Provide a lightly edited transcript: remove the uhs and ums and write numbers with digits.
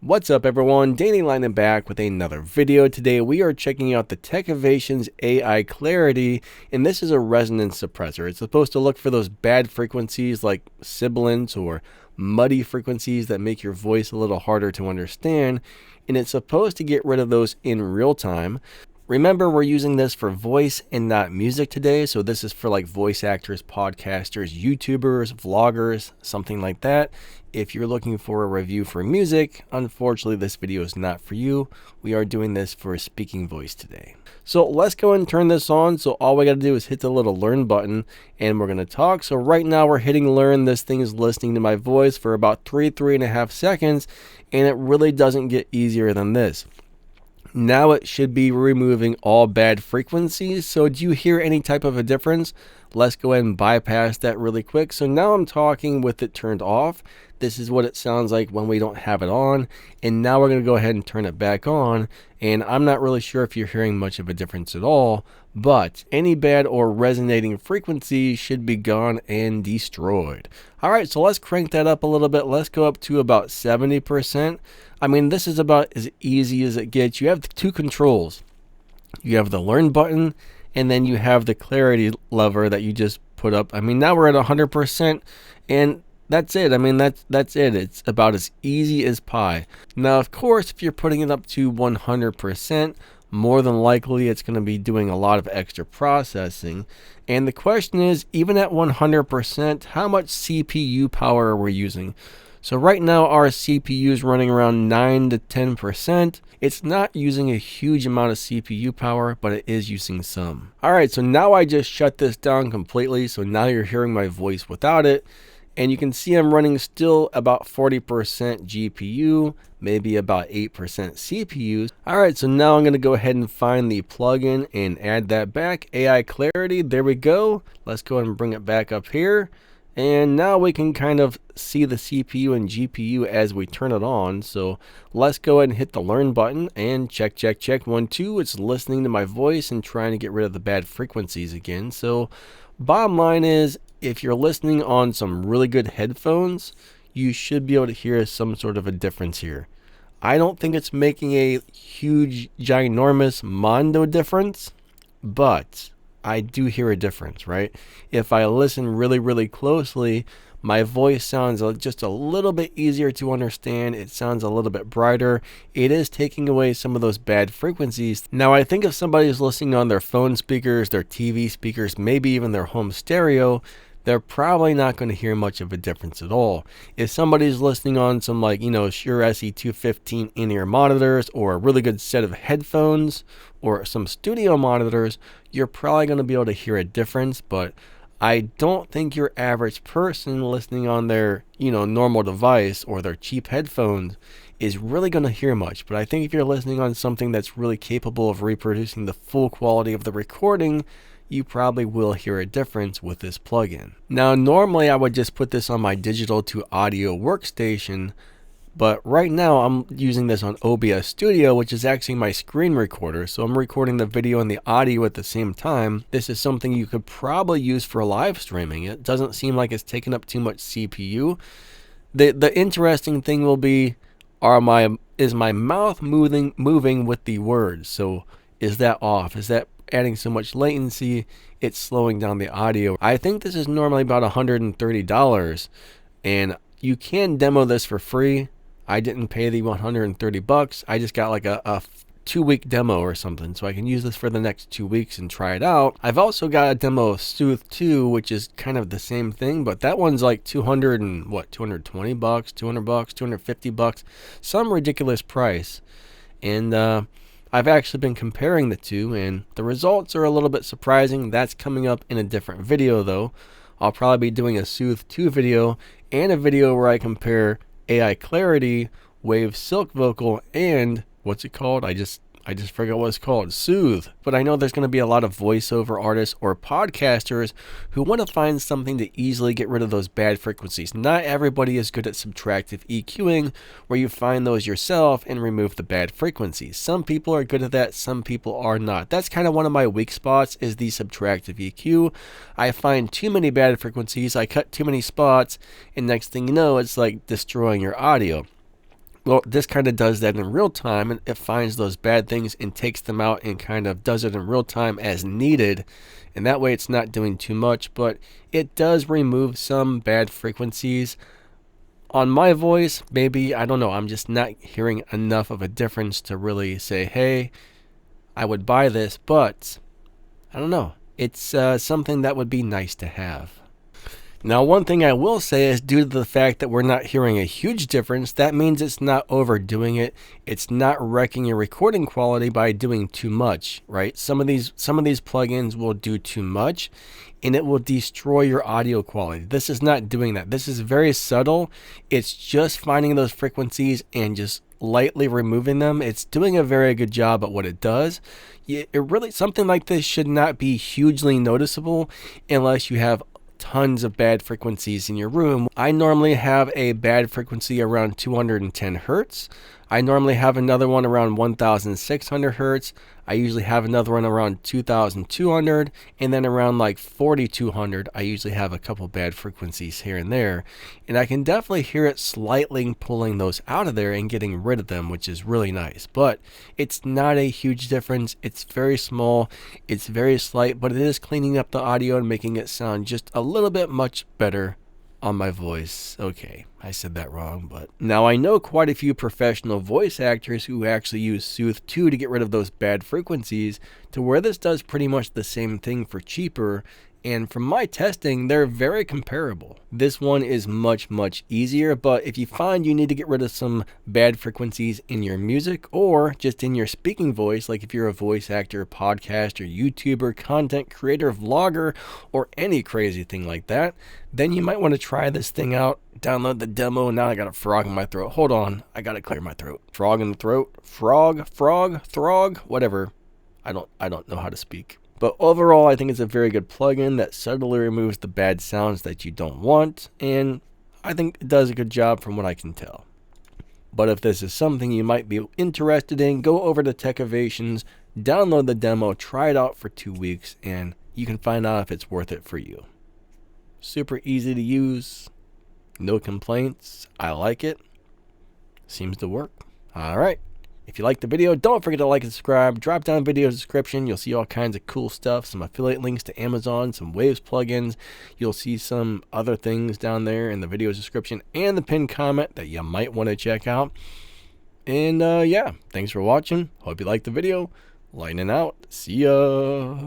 What's up everyone, Danny Lining back with another video. Today we are checking out the Techivation's AI Clarity, and this is a resonance suppressor. It's supposed to look for those bad frequencies like sibilants or muddy frequencies that make your voice a little harder to understand, and it's supposed to get rid of those in real time. Remember, we're using this for voice and not music today, so this is for like voice actors, podcasters, YouTubers, vloggers, something like that. If you're looking for a review for music, unfortunately this video is not for you. We are doing this for speaking voice today. So let's go and turn this on. So all we got to do is hit the little learn button and we're going to talk. So right now we're hitting learn. This thing is listening to my voice for about 3.5 seconds, and it really doesn't get easier than this. Now it should be removing all bad frequencies. So do you hear any type of a difference? Let's go ahead and bypass that really quick. So now I'm talking with it turned off. This is what it sounds like when we don't have it on. And now we're going to go ahead and turn it back on. And I'm not really sure if you're hearing much of a difference at all, but any bad or resonating frequencies should be gone and destroyed. All right, so let's crank that up a little bit. Let's go up to about 70%. I mean, this is about as easy as it gets. You have two controls. You have the learn button, and then you have the clarity lever that you just put up. I mean, now we're at 100%, and that's it. I mean, that's it. It's about as easy as pie. Now, of course, if you're putting it up to 100%, more than likely it's going to be doing a lot of extra processing. And the question is, even at 100%, how much CPU power are we using? So right now our CPU is running around 9 to 10%. It's not using a huge amount of CPU power, but it is using some. All right, so now I just shut this down completely. So now you're hearing my voice without it. And you can see I'm running still about 40% GPU, maybe about 8% CPU. All right, so now I'm going to go ahead and find the plugin and add that back. AI Clarity, there we go. Let's go ahead and bring it back up here. And now we can kind of see the CPU and GPU as we turn it on. So let's go ahead and hit the learn button and check, 1, 2. It's listening to my voice and trying to get rid of the bad frequencies again. So bottom line is, if you're listening on some really good headphones, you should be able to hear some sort of a difference here. I don't think it's making a huge, ginormous mondo difference, but I do hear a difference, right? If I listen really, really closely, my voice sounds just a little bit easier to understand. It sounds a little bit brighter. It is taking away some of those bad frequencies. Now, I think if somebody is listening on their phone speakers, their TV speakers, maybe even their home stereo, they're probably not going to hear much of a difference at all. If somebody's listening on some Shure SE215 in-ear monitors or a really good set of headphones or some studio monitors, you're probably going to be able to hear a difference, but I don't think your average person listening on their, normal device or their cheap headphones is really going to hear much. But I think if you're listening on something that's really capable of reproducing the full quality of the recording, you probably will hear a difference with this plugin. Now, normally I would just put this on my digital to audio workstation, but right now I'm using this on OBS Studio, which is actually my screen recorder. So I'm recording the video and the audio at the same time. This is something you could probably use for live streaming. It doesn't seem like it's taking up too much CPU. The interesting thing will be, is my mouth moving with the words? So is that off? Is that adding so much latency it's slowing down the audio? I think this is normally about $130, and you can demo this for free. I didn't pay the $130. I just got like a 2-week demo or something, so I can use this for the next 2 weeks and try it out. I've also got a demo of Soothe 2, which is kind of the same thing, but that one's like $220, $200, $250, some ridiculous price. And I've actually been comparing the two, and the results are a little bit surprising. That's coming up in a different video though. I'll probably be doing a Soothe 2 video and a video where I compare AI Clarity, Wave Silk Vocal, and what's it called? I just forgot what it's called. Soothe. But I know there's going to be a lot of voiceover artists or podcasters who want to find something to easily get rid of those bad frequencies. Not everybody is good at subtractive EQing, where you find those yourself and remove the bad frequencies. Some people are good at that, some people are not. That's kind of one of my weak spots, is the subtractive EQ. I find too many bad frequencies, I cut too many spots, and next thing you know, it's like destroying your audio. Well, this kind of does that in real time, and it finds those bad things and takes them out and kind of does it in real time as needed. And that way it's not doing too much, but it does remove some bad frequencies. On my voice, maybe, I don't know, I'm just not hearing enough of a difference to really say, hey, I would buy this, but I don't know. It's something that would be nice to have. Now, one thing I will say is due to the fact that we're not hearing a huge difference, that means it's not overdoing it. It's not wrecking your recording quality by doing too much, right? Some of these plugins will do too much and it will destroy your audio quality. This is not doing that. This is very subtle. It's just finding those frequencies and just lightly removing them. It's doing a very good job at what it does. It really, something like this should not be hugely noticeable unless you have tons of bad frequencies in your room. I normally have a bad frequency around 210 hertz. I normally have another one around 1600 hertz. I usually have another one around 2200, and then around like 4200 I usually have a couple bad frequencies here and there, and I can definitely hear it slightly pulling those out of there and getting rid of them, which is really nice. But it's not a huge difference. It's very small, it's very slight, but it is cleaning up the audio and making it sound just a little bit much better on my voice. Okay, I said that wrong, but now I know quite a few professional voice actors who actually use Soothe 2 to get rid of those bad frequencies, to where this does pretty much the same thing for cheaper. And from my testing, they're very comparable. This one is much easier, but if you find you need to get rid of some bad frequencies in your music or just in your speaking voice, like if you're a voice actor, podcaster, YouTuber, content creator, vlogger, or any crazy thing like that, then you might want to try this thing out. Download the demo. Now I got a frog in my throat. Hold on, I gotta clear my throat. Frog in the throat. Frog, throg, whatever. I don't know how to speak. But overall, I think it's a very good plugin that subtly removes the bad sounds that you don't want, and I think it does a good job from what I can tell. But if this is something you might be interested in, go over to Techivations, download the demo, try it out for 2 weeks, and you can find out if it's worth it for you. Super easy to use, no complaints, I like it, seems to work. Alright. If you liked the video, don't forget to like and subscribe. Drop down the video description. You'll see all kinds of cool stuff. Some affiliate links to Amazon, some Waves plugins. You'll see some other things down there in the video description and the pinned comment that you might want to check out. And yeah, thanks for watching. Hope you liked the video. Lightning out. See ya.